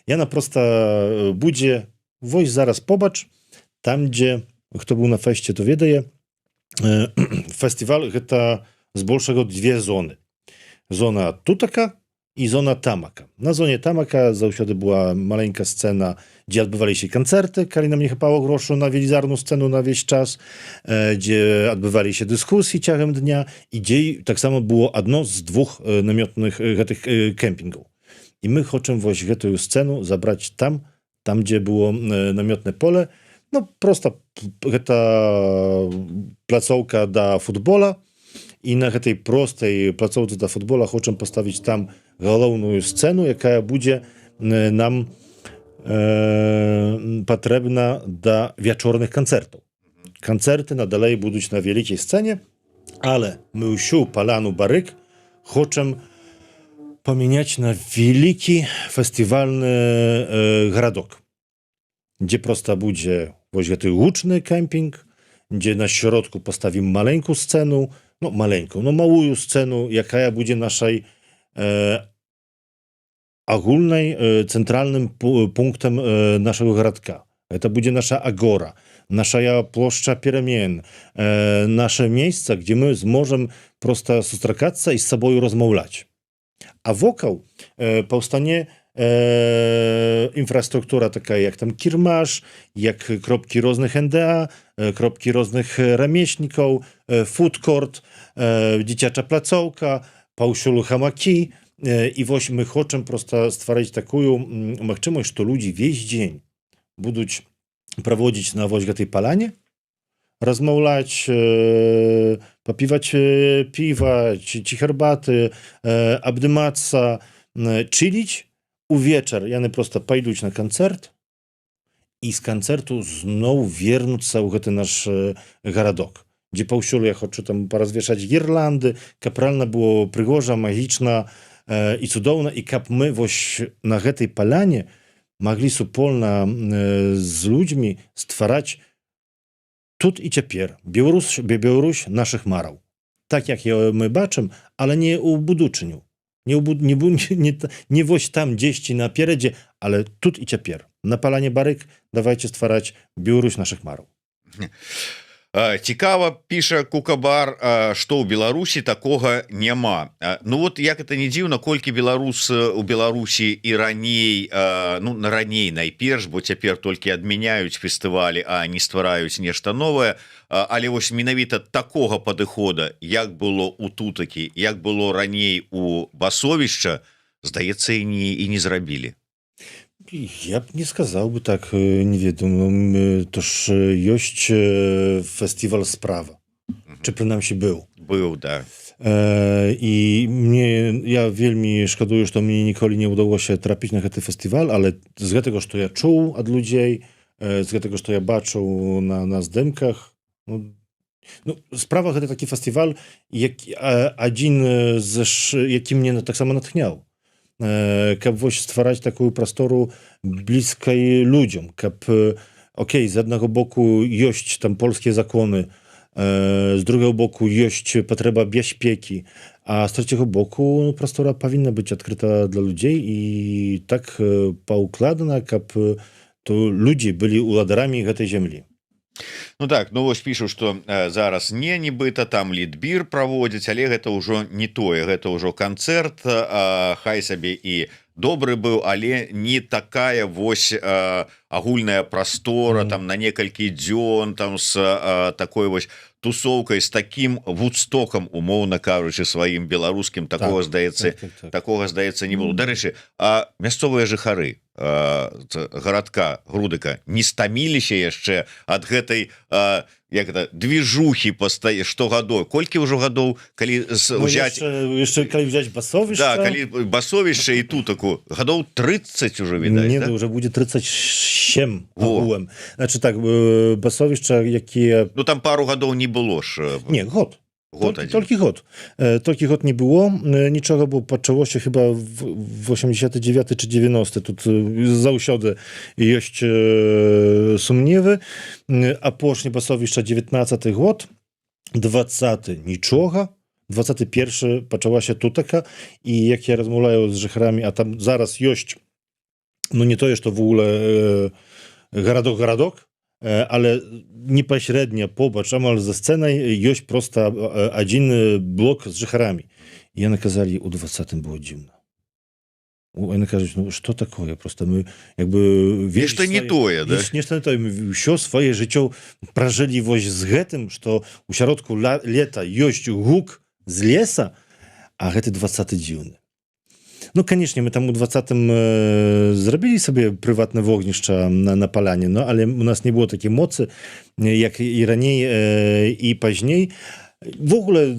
Ja na prosto będzie, woź zaraz pobacz, tam gdzie, kto był na feście, to wiedzie, festiwal to z большego dwie zony. Zona tutaka i zona tamaka. Na zonie tamaka zawsze była maleńka scena, gdzie odbywali się koncerty, kiedy nam nie chypało groszu na wielizarną scenę na wieś czas, gdzie odbywali się dyskusje ciągiem dnia i gdzie tak samo było jedno z dwóch namiotnych tych kempingów. I my chcemy właśnie tę scenę zabrać tam gdzie było namiotne pole, no prosta ta placówka do futbola. I na tej prostej placówce do futbola chcę postawić tam główną scenę, jaka będzie nam potrzebna do wieczornych koncertów. Koncerty nadal będą na wielkiej scenie, ale my już palanu baryk chcemy pomieniać na wielki festiwalny gradok, gdzie prosta będzie właśnie ten łuczny kemping, gdzie na środku postawimy maleńką scenę, no maleńką, no małą scenę, jaka będzie naszej ogólnej, centralnym punktem naszego gradka. To będzie nasza agora, nasza płoszcza перемен, nasze miejsca, gdzie my możemy prosto spotykać się i z sobą rozmawiać. A wokół powstanie infrastruktura taka jak tam kirmasz, jak kropki różnych NDA, kropki różnych ramieśników, food court, dzieciacza placówka, pałsiulu hamaki i właśnie my chcemy prosto stworzyć taką możliwość, że ludzie wieś dzień będą prowadzić na właśnie tej palanie, rozmawiać, popiwać piwa, czy herbaty, abdymaca, chillić. U wieczór jany prosto pójdą na koncert i z koncertu znowu wiernuć się w ten nasz garadok, gdzie pałsiulu ja chcę tam porozwieszać girlandy, kapralna było przygorza, magiczna i cudowna i kap my właśnie na tej palanie mogli supolna z ludźmi stwarzać tut i ciepierw, Białoruś naszych marał. Tak jak my baczymy, ale nie u buduczyniu. Nie woź tam gdzieś na pieredzie, ale tut i ciepierw. Na palanie baryk dawajcie stwarzać Białoruś naszych marał. Цікава, піша Кукабар, што ў Беларусі такога няма. Ну вот як это не дзіўна, колькі у Беларусі і раней, ну раней найперш, бо цяпер толькі адмяняюць фестывалі, а не ствараюць нешта новае, але вось менавіта такога падыхода, як было у Тутакі, як было раней у Басовішча, здаецца, і не зрабілі. Я б не сказаў бы так, не ведаю, то ж ёсць фестываль справа, чи прынамсі быў. Быў, да. І я вельмі шкадую, што мне ніколі не ўдалося трапіць на гэты фестываль, але з гэтага, што я чуў ад людзей, з гэтага, што я бачыў на здымках, справа гэта такі фестываль, адзін які мне таксама натхняў, каб вось ствараць такую прастору блізкай людзям, каб окей, з аднаго боку ёсць там польскія законы, з другого боку ёсць патрэба бяспекі, а з трэцяга боку прастора павінна быць адкрыта для людзей і так паўкладана, каб то людзі былі ўладарамі гэтай зямлі. Ну так, ну вось пішу, што зараз нібыта там літбір праводзіць, але гэта ўжо не тое, гэта ўжо канцэрт, хай сабе і добры быў, але не такая вось агульная прастора там на некалькі дзён там з такой вось тусоўкай, з такім вудстокам, умоўна кажучы, сваім беларускім, такога здаецца не было. Дарэчы, а мясцовыя жыхары гарадка Грудыка не стаміліся яшчэ ад гэтай як это движухи пастае штогадоў, колькі ўжо гадоў, калі ўзяць калі взять Басовішча, калі Басовішча і Тутаку гадоў 30 уже відаць, не, уже будзе 37 агулам. Значит так, Басовішча, якія, ну там пару гадоў не было ж. Не, год толькі год не было нічога, бо пачалося хіба в 89 чи 90, тут заўсёды ёсць сумневы. Апошні Басовішча 19 год, 20 нічога, 21 пачалася Тутака, і як я размаўляю з жыхарамі, а там зараз ёсць, ну не тое, што в ogóle гарадок, ale непасрэдна побач амаль за сцэнай ёсць проста адзін блок з жыхарамі. І яны казалі, у 20-м было дзіўна. Яны кажуць, ну што такое, просто мы як бы нешта не тое, да? Нешта не тое, ўсё сваё жыццё пражылі вось з гэтым, што ў сяродку лета ёсць гук з леса, а гэты 20-й дзіўны. Ну, конечно, мы там у 20-м зрабілі сабе прыватнае вогнішча на паляне, но але у нас не было такі моцы, як і раней і пазней. В ogóle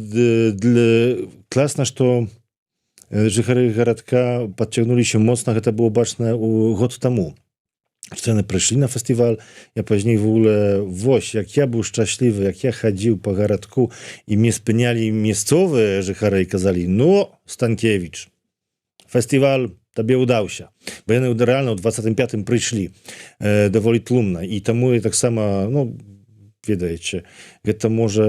класна, што жыхары гарадка падцягнуліся моцна, гэта было бачна год таму. Што яны прыйшлі на фестываль, я пазней в ogóle, вось, як я быў шчаслівы, як я хадзіў па гарадку, і мне спынялі мясцовыя жыхары і казалі, ну, Станкевіч, фестываль табе ўдаўся, бо яны рэальна ў 25-м прыйшлі даволі тлумна, і таму і таксама, ну, ведаеце, гэта можа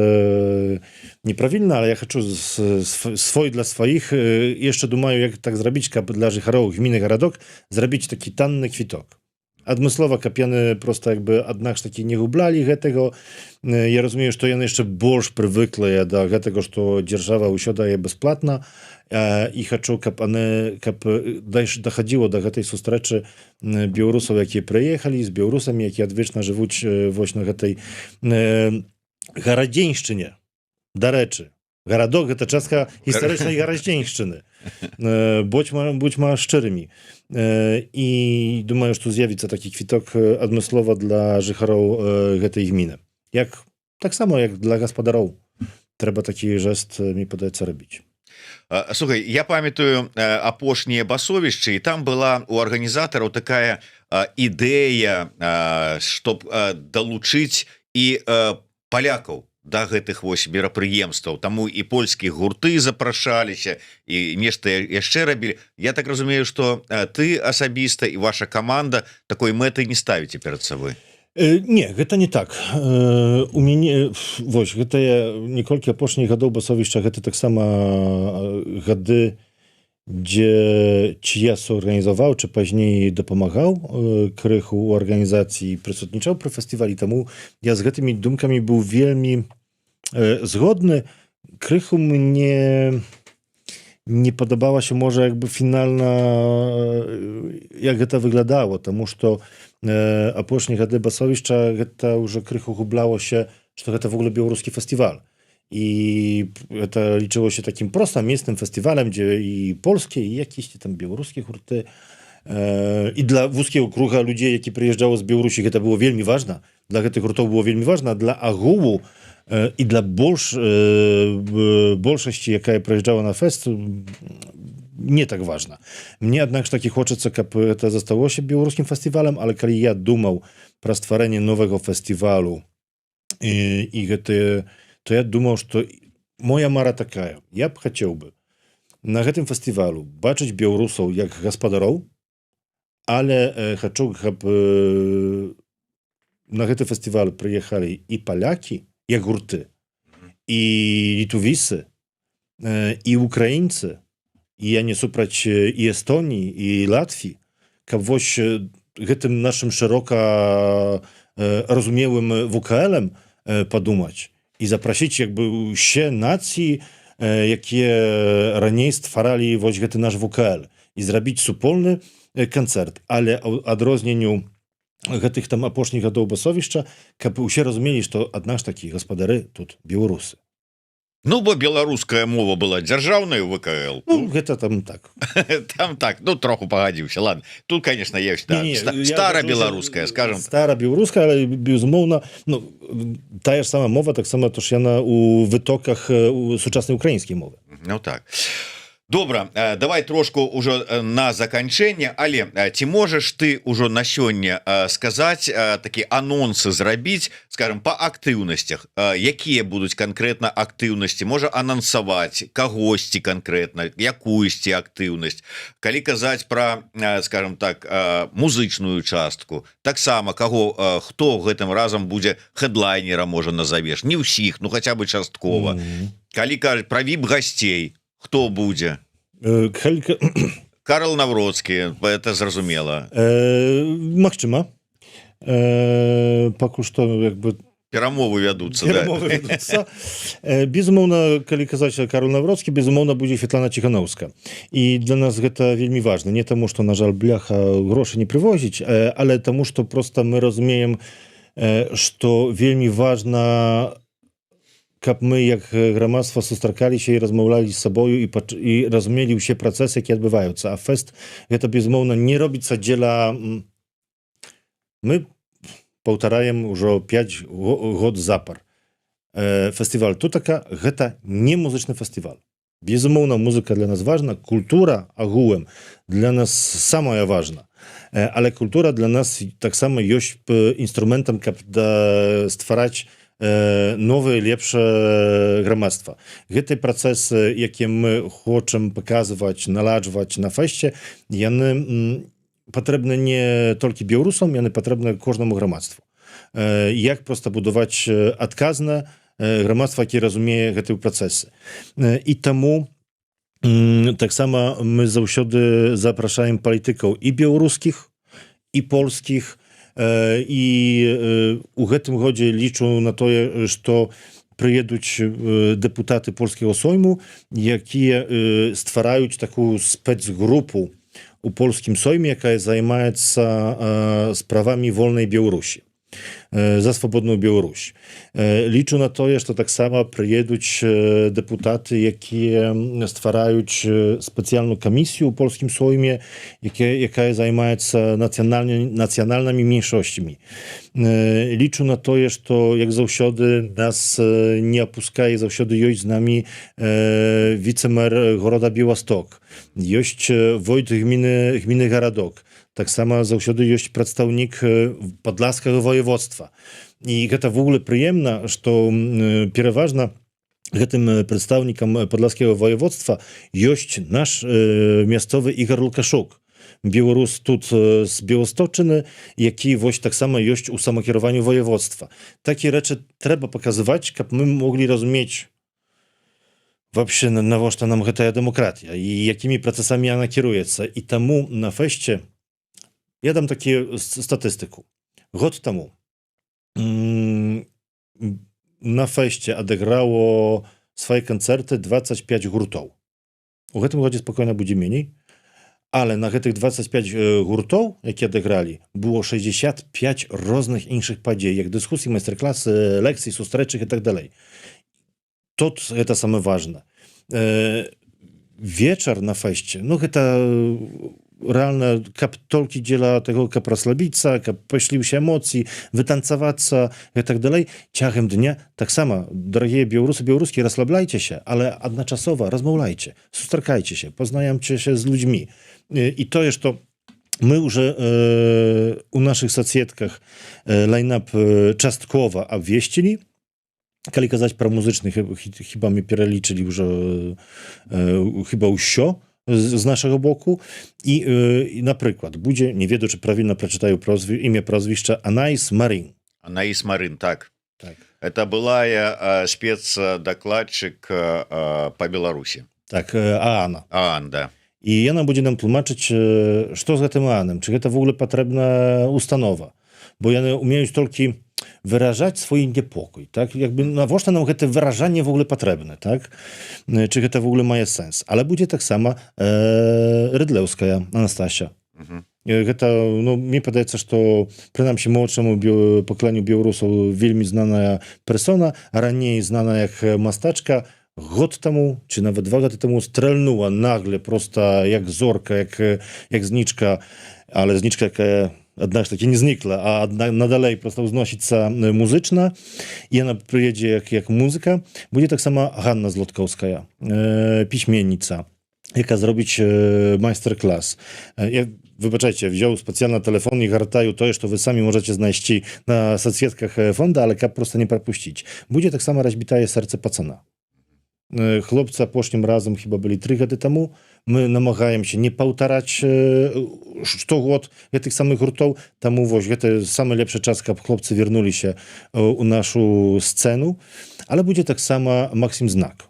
неправільна, але я хачу свой для сваіх, яшчэ думаю, як так зрабіць, каб для жыхароў гміны гарадок зрабіць такі танны квіток. Адмыслова, каб яны проста як бы аднак ж такі не гублялі гэтага. Я разумею, што яны яшчэ больш прывыклыя да гэтага, што дзяржава ўсё дае бясплатна, і хачу, каб дахадзіла да гэтай сустрэчы беларусаў, якія прыехалі, з беларусамі, якія адвечна жывуць вось на гэтай гарадзеншчыне. Дарэчы, гарадок – гэта частка гістарычнай гарадзеншчыны. Будзьма шчырымі. І думаю, што з'явіцца такі квіток адмыслова для жыхароў гэтай гміны. Таксама, як для гаспадароў. Трэба такі жэст, мне падаецца, рабіць. Слухай, я памятаю апошнія Басовішчы, і там была у арганізатараў такая ідэя, чтоб далучыць і палякаў да гэтых вось мерапрыемстваў. Таму і польскія гурты запрашаліся, і нешта яшчэ рабілі. Я так разумею, што ты асабіста і ваша каманда такой мэты не ставіце перад сабой. Не, гэта не так. У мяне, вось, гэта некалькі апошніх гадоў Басовішча, гэта таксама гады, ці я суарганізаваў, ці пазней дапамагаў крыху ў арганізацыі, прысутнічаў пры фестывалі, таму я з гэтымі думкамі быў вельмі згодны. Крыху мне не падабалася, можа, як бы фінальна, як гэта выглядала, таму што апошнія гады Басовішча гэта ўжо крыху гублялася, што гэта в ogóle беларускі фестываль. І гэта лічылося такім проста месным фестывалем, дзе і польскія, і якісьці там беларускія гурты. І для вузкого круга людзей, які прыязджаў з Беларусі, гэта было вельмі важна. Для гэтых гуртоў было вельмі важна, для агулу і для большасці, якая прыязджала на фэст, не так важна. Мне, аднак ж такі хочацца, каб гэта засталося беларускім фестывалем, але калі я думаў пра стварэнне новага фестывалу і гэты, то я думаў, што моя мара такая. Я б хацеў бы на гэтым фестывалу бачыць беларусаў як гаспадароў, але хачу, каб на гэты фестываль прыехалі і палякі, як гурты, і літувісы, і украінцы, і я не супраць і Эстоніі, і Латвіі, каб вось гэтым нашым шырока разумелым ВКЛ-ем падумаць і запрасіць як бы ўсе нацыі, якія раней стваралі вось гэты наш ВКЛ, і зрабіць супольны канцэрт. Але адрозненню гэтых там апошніх гадоў Басовішча, каб усе разумелі, што аднак ж такі гаспадары тут беларусы. Ну, бо беларуская мова была дзяржаўнай у ВКЛ. Ну, гэта там так. Там так, ну, троху пагадзіўся. Ладно, тут, конечно, есть, да, стара-беларуская, скажем. Стара-беларуская, але, безумоўна, ну, тая ж сама мова, таксама то ж яна у вытоках сучаснай украінскай мовы. Ну, так. Добра, давай трошку ўжо на заканчэнне, але ці можаш ты ўжо на сёння сказаць, такі анонсы зрабіць, скажем, па актыўнасцях, якія будуць канкрэтна актыўнасці, можа анансаваць кагосьці канкрэтна, якуюсьці актыўнасць, калі казаць пра, скажем так, музычную частку, таксама каго, хто гэтым разам будзе хэдлайнерам, можа, назавеш, не ўсіх, ну хаця бы часткова. Калі кажуць пра віп-гасцей, хто будзе? Карл Навроцкі, это зразумела. Магчыма. Пакуль што, як бы... Перамовы вядуцца, да? Безумоўна, калі казаць Карл Навроцкі, безумоўна, будзе Светлана Ціханаўская. І для нас гэта вельмі важна. Не таму, што, на жаль, бляха грошы не прывозіць, але таму, што проста мы разумеем, што вельмі важна, каб мы як грамадства сустракаліся і размаўлялі з сабою і разумелі ўсе працэсы, якія адбываюцца. А фэст гэта, безумоўна, не робіцца дзеля... Мы паўтараем ужо 5 год запар. Фестываль Тутака гэта не музычны фестываль. Безумоўна, музыка для нас важна, культура агулам для нас самая важна. Але культура для нас таксама ёсць інструментам, каб ствараць новае, лепшае грамадства. Гэты працэс, які мы хочам паказваць, наладжваць на фэсце, яны патрэбны не толькі беларусам, яны патрэбны кожнаму грамадству. Як проста будаваць адказна грамадства, які разумее гэтыя працэсы. І таму таксама мы заўсёды запрашаем палітыкаў і беларускіх, і польскіх, і у гэтым годзе лічу на тое, што прыедуць дэпутаты польскага сойму, якія ствараюць такую спецгрупу у польскім сойме, якая займаецца справамі вольнай Беларусі, за свабодную Беларусь. Лічу на тое, што таксама прыедуць дэпутаты, якія ствараюць спецыяльную камісію ў польскім сойме, якая займаецца нацыянальнымі меншосцямі. Лічу на тое, што, як заўсёды, нас не апускае, заўсёды ёсць з намі віцэмэр города Беласток, ёсць войт гміны Гарадок, таксама заўсёды ёсць прадстаўнік падласкага воеводства. І гэта в ogóle прыемна, што пераважна гэтым прадстаўнікам падласкага воеводства ёсць наш мясцовы Ігор Лукашук, беларус тут з Беласточчыны, які вось таксама ёсць у самакіраванні воеводства. Такія рэчы трэба паказваць, каб мы моглі разумець, вообще навошта нам гэтая дэмакратія і якімі працэсамі яна кіруецца. І таму на фэсце я дам такі статыстыку. Год таму на фэсце адыграло свае канцэрты 25 гуртоў. У гэтым годзе спакойна будзе меней, але на гэтых 25 гуртоў, які адыгралі, было 65 розных іншых падзей, як дыскусіі, майстар-класы, лекцыі, сустрэчы і так далей. Тут гэта самае важна. Вечар на фэсце, ну гэта рэальна, каб толькі дзеля таго, каб расслабіцца, каб пайшліўся эмоцыі, вытанцавацца і так далей. Цягам дня таксама, дарагія беларусы, беларускія, расслабляйцеся, але адначасова размаўляйце, сустракайцеся, пазнаёмцеся з людзьмі. І тое, што мы уже у нашых соцсетках лайнап часткова абвесцілі, калі казаць пра музычны, хіба мы пералічылі ўжо хіба ўсё з нашага боку. І, напрыклад, будзе, не ведаю, чи правільна прачытаю імя прозвішча, Анаіс Марин. Анаіс Марин, так. Так. Это была спецдакладчык по Беларусі. Так, Аана. Аан, да. І яна будзе нам тлумачыць, што з гэтым Ааном, ці гэта в ogóle патрэбна установа. Бо яны умеюць толькі выражаць свой непокой, так? Якби навошта нам гэта выражанне в ogóle патрэбна, так? Чи гэта в ogóle мае сэнс? Але будзе таксама Рыдлеўская Анастасія. Гэта, ну, мне падаецца, што прынамсі молодшаму пакаленню беларусаў вельмі знаная персона, раней знаная як мастачка, год таму, чи нават 2 гады таму стрэльнула нагле, просто як зорка, як знічка, але знічка, якая аднак таки не знікла, а надалей просто ўзносіцца музычна, і яна прыедзе як музыка. Будзе таксама Ганна Злоткаўская, пісьменніца, яка зробіць майстар-клас. Я, выбачайце, взяў спецыяльна тэлефон і гартаю тое, што вы самі можаце знайсці на соцсетках фонда, але каб просто не прапусціць. Будзе таксама разбітае сэрца пацана. Хлопцы апошнім разам хіба былі 3 гады таму. Мы намагаемся не паўтараць штогод гэтых самых гуртоў, таму вось гэта самы лепшы час, каб хлопцы вярнуліся у нашу сцэну. Але будзе таксама Максім Знак.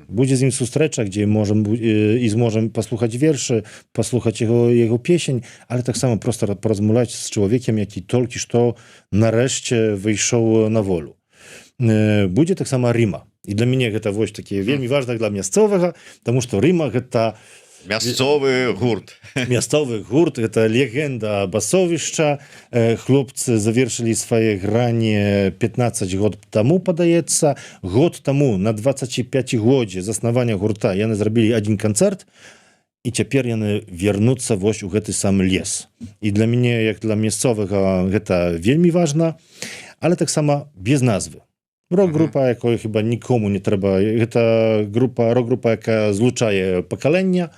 Будзе з ім сустрэча, дзе можам і зможам паслухаць вершы, паслухаць яго песень, але таксама проста паразмаўляць з чалавекам, які толькі што нарэшце выйшоў на волю. Будзе таксама Рыма. І для мяне гэта вось такі вельмі важна для мясцовага, таму што Рыма гэта мясцовы гурт. Мясцовы гурт, гэта легенда басовішча. Хлопцы завершылі свае грані 15 год таму, падаецца. Год таму, на 25-годзе заснавання гурта, яны зрабілі адзін канцэрт, і цяпер яны вернуцца вось у гэты сам лес. І для мяне, як для мясцовага, гэта вельмі важна, але таксама без назвы. Рок-група, якой хіба нікому не трэба. Гэта рок-група, яка злучае пакаленне,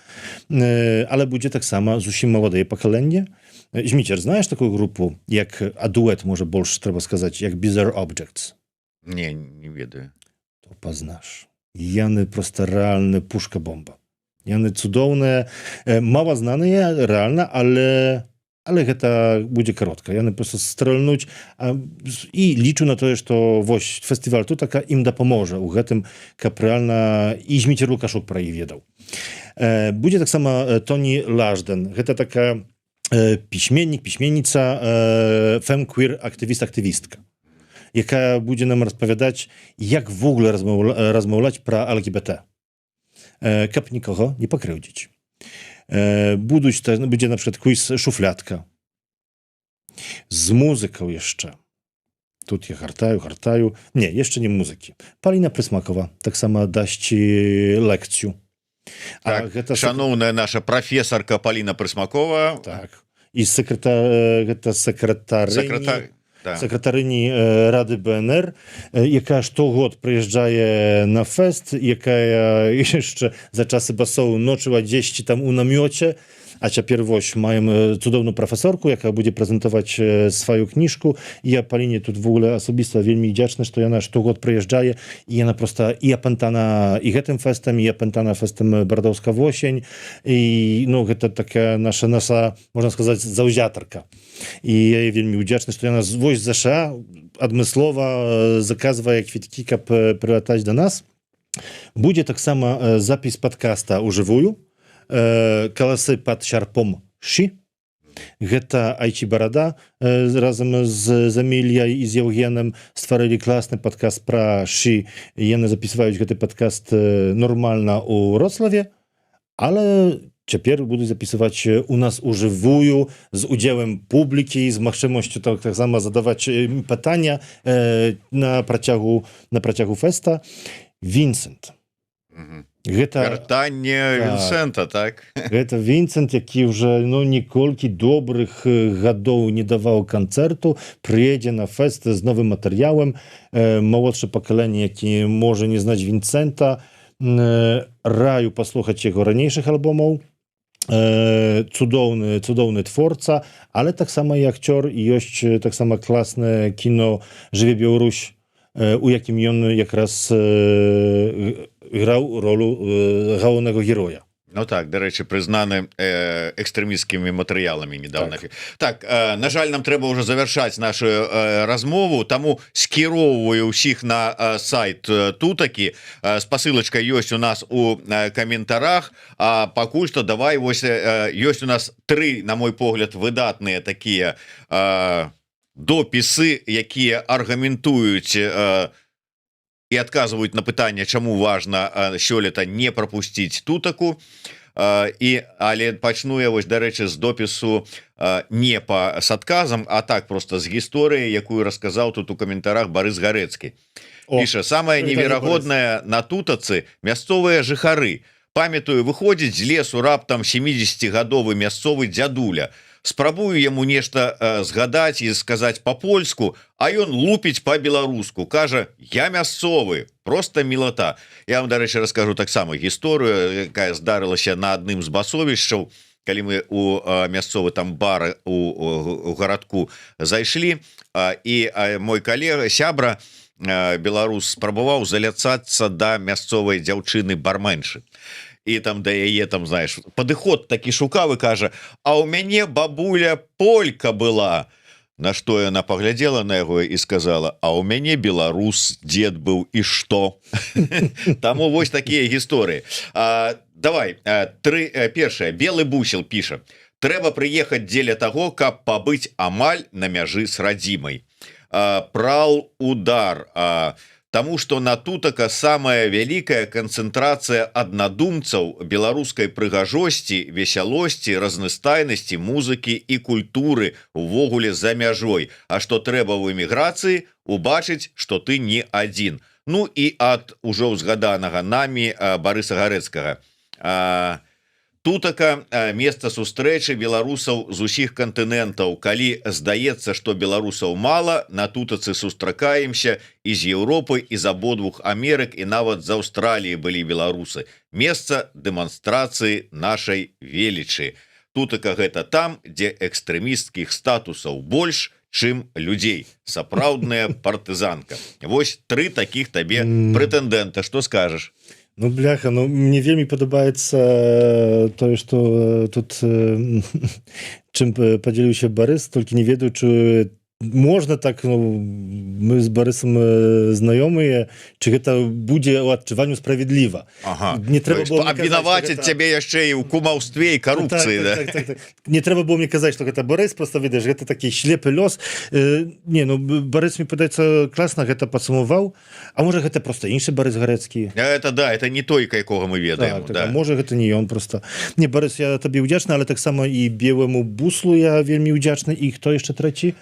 але будзе таксама зусім маладае пакаленне. Зміцер, знаеш такую групу, як дуэт, можа, больш трэба сказаць, як Bizarre Objects? Не ведаю. То пазнаш. Яны проста рэальны пушка-бомба. Яны цудоўныя, мала знаныя, рэальна, але гэта будзе каротка. Яны проста стрэльнуць, і лічу на тое, што вось фестываль Тутака ім дапаможа ў гэтым, каб рэальна і Зміцер Лукашук пра іх ведаў. Будзе таксама Тоні Лажден. Гэта такая пісьменнік, пісьменніца, фэм-квір, актывіст-актывістка, якая будзе нам распавядаць, як в ogóle размаўляць пра ЛГБТ, каб нікога не пакрыўдзіць. Будзе, на przykład, квіз «Шуфлядка». З музыкаў яшчэ. Тут я гартаю. Не, яшчэ не музыкі. Паліна Прысмакова таксама дасць лекцыю. Так, шановная наша прафесарка Паліна Прысмакова. Так. І гэта сакратарыні Рады БНР, якая штогод прыязджае на фэст, якая яшчэ за часы басоў ночыла дзесьці там у намёце, а цяпер вось маем цудоўную прафесорку, якая будзе прэзентаваць сваю кніжку. Я Паліне тут в ogóle асабіста вельмі удзячны, што яна штогод прыязджае, і яна проста і апантана і гэтым фэстам, і апантана фэстам Бардаўска восень, і ну гэта такая наша, можна сказаць, заўзятарка. І я вельмі удзячны, што яна вось з ЗША адмыслова заказвае квіткі, каб прылятаць да нас. Будзе таксама запіс падкаста ў жывую, каласы пад шарпом ші. Гэта Айчі Барада разам з Амельяй і з Евгенам стварылі класны падкаст пра ші. Яны запісваюць гэты падкаст нормальна ў Вроцлаве, але цяпер будуць запісваць у нас у жывую з удзелам публікі, з магчымасцю таксама задаваць пытання на працягу фэста. Вінсент. Гэта вяртанне Вінсента, так? Гэта Вінсент, які ўжо неколькі добрых гадоў не даваў канцэрту, прыедзе на фэст з новым матэрыялам. Малодшае пакаленне, які можа не знаць Вінсента, раю паслухаць яго ранейшых альбомаў. Цудоўны творца, але таксама і акцёр, і ёсць таксама класнае кіно «Жыве Беларусь», у якім ён якраз граў ролю галоўнага героя. Ну так, дарэчы, прызнаны экстрэмісцкімі матэрыяламі недавно. Так, на жаль, нам трэба ўжо завяршаць нашу размову, таму скіроўваю ўсіх на сайт Тутакі. Спасылачка ёсць у нас у каментарах, а пакуль што давай, вось ёсць у нас 3, на мой погляд, выдатныя такія допісы, якія аргументуюць і адказваюць на пытанне, чаму важна сёлета не прапусціць Тутаку. Але пачну я, вось, дарэчы, з допісу не с адказам, а так просто з гісторыі, якую расказаў тут у каментарах Барыс Гарэцкі. Піша: самае неверагоднае на Тутацы мясцовыя жыхары. Памятаю, выходзіць з лесу раптам 70-гадовы мясцовы дзядуля. Спрабую яму нешта згадаць і сказаць па-польску, а ён лупіць па-беларуску. Кажа: я мясцовы, просто мілата. Я вам, дарэчы, раскажу таксама гісторыю, якая здарылася на адным з басовішчаў, калі мы у мясцовы там бар у гарадку зайшлі, і мой калега, сябра, беларус, спрабаваў заляцацца да мясцовай дзяўчыны-барменшы. І там да яе, там, знаеш, падыход такі шукавы, кажа: а ў мяне бабуля полька была. На што яна паглядзела на яго і сказала: а ў мяне беларус дзед быў, і што? Таму вось такія гісторыі. Давай, першае. Белы бусел піша: трэба прыехаць дзеля таго, каб пабыць амаль на мяжы з радзімай. Прал удар. Таму што на Тутака самая вялікая канцэнтрацыя аднадумцаў, беларускай прыгажосці, весялосці, разнастайнасці, музыкі і культуры увогуле за мяжой. А што трэба ў эміграцыі? Убачыць, што ты не адзін. Ну і ад ужо ўзгаданага намі Барыса Гарэцкага. Тутака месца сустрэчы беларусаў з усіх кантынентаў. Калі здаецца, што беларусаў мала, на Тутацы сустракаемся і з Еўропы, і з абодвух Амерык, і нават з Аўстраліі былі беларусы. Месца дэманстрацыі нашай велічы. Тутака гэта там, дзе экстрэмісцкіх статусаў больш, чым людзей. Сапраўдная партызанка. Вось 3 такіх табе прэтэндэнта. Што скажаш? Ну, бляха, мне вельмі падабаецца тое, што тут чым падзяліўся Барыс, толькі не ведаю, чы можна так, мы з Барысам знаёмыя, чы гэта будзе ў адчуванню справедліва. Не трэба было абвінаваціць цябе яшчэ і ў кумаўстве і карупцыі. Не трэба было мне казаць, што гэта Барыс, просто ведаеш, гэта такі шлепы лёс. Не, Барыс, мне падаецца, класна гэта падсумаваў. А можа гэта просто іншы Барыс Гарэцкі? Это да, это не той, якога мы ведаем. Можа гэта не ён просто. Не, Барыс, я табе ўдзячны, але таксама і беламу буслу я вельмі ўдзячны. І хто яшчэ трэці?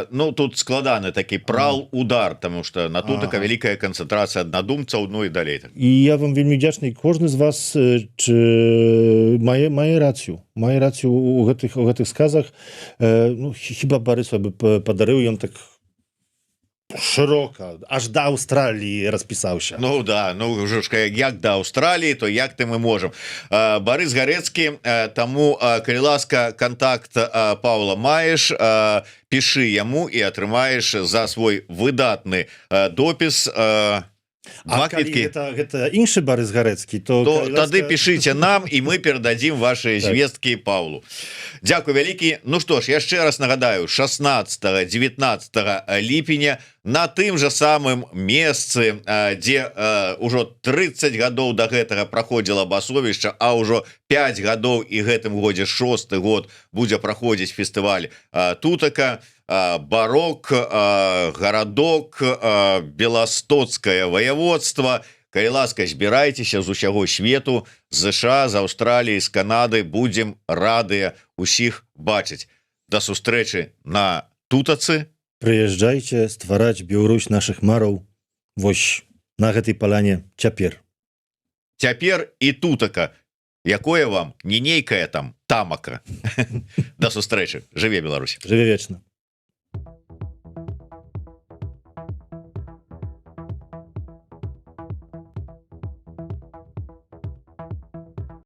Ну, тут складаны такі прал удар, таму што на Тутака вялікая канцэнтрацыя аднадумцаў, ну і далей. І я вам вельмі ўдзячны, кожны з вас мае рацыю. Мае рацыю у гэтых сказах. Хіба Барысу бы падарыў, ён так шырока, аж да Аўстраліі распісаўся. Ну да, ўжо ж як да Аўстраліі, то як ты мы можам. Барыс Гарэцкі, таму, калі ласка, кантакт Паўла маеш, пішы яму і атрымаеш за свой выдатны допіс два калі квіткі гэта іншы Барыс Гарэцкі, то тады пішыце нам і мы перададзім ваши Так. звесткі Паўлу. Дзякуй вялікі. Ну што ж, яшчэ раз нагадаю, 16-19 ліпеня на тым жа самым месцы, дзе ўжо 30 гадоў да гэтага праходзіла басовішча, а ўжо 5 гадоў і гэтым годзе 6-й год будзе праходзіць фестываль тутака, барок, гарадок, беластоцкае ваяводства. Калі ласка, збірайцеся з усяго свету, з ЗША, з Аўстраліі, з Канады, будзем радыя усіх бачыць. Да сустрэчы на тутацы. Прыязджайце ствараць Беларусь нашых мараў вось на гэтай паляне цяпер. Цяпер і тутака. Якое вам не нейкае там тамака. Да сустрэчы. Жыве Беларусь. Жыве вечна.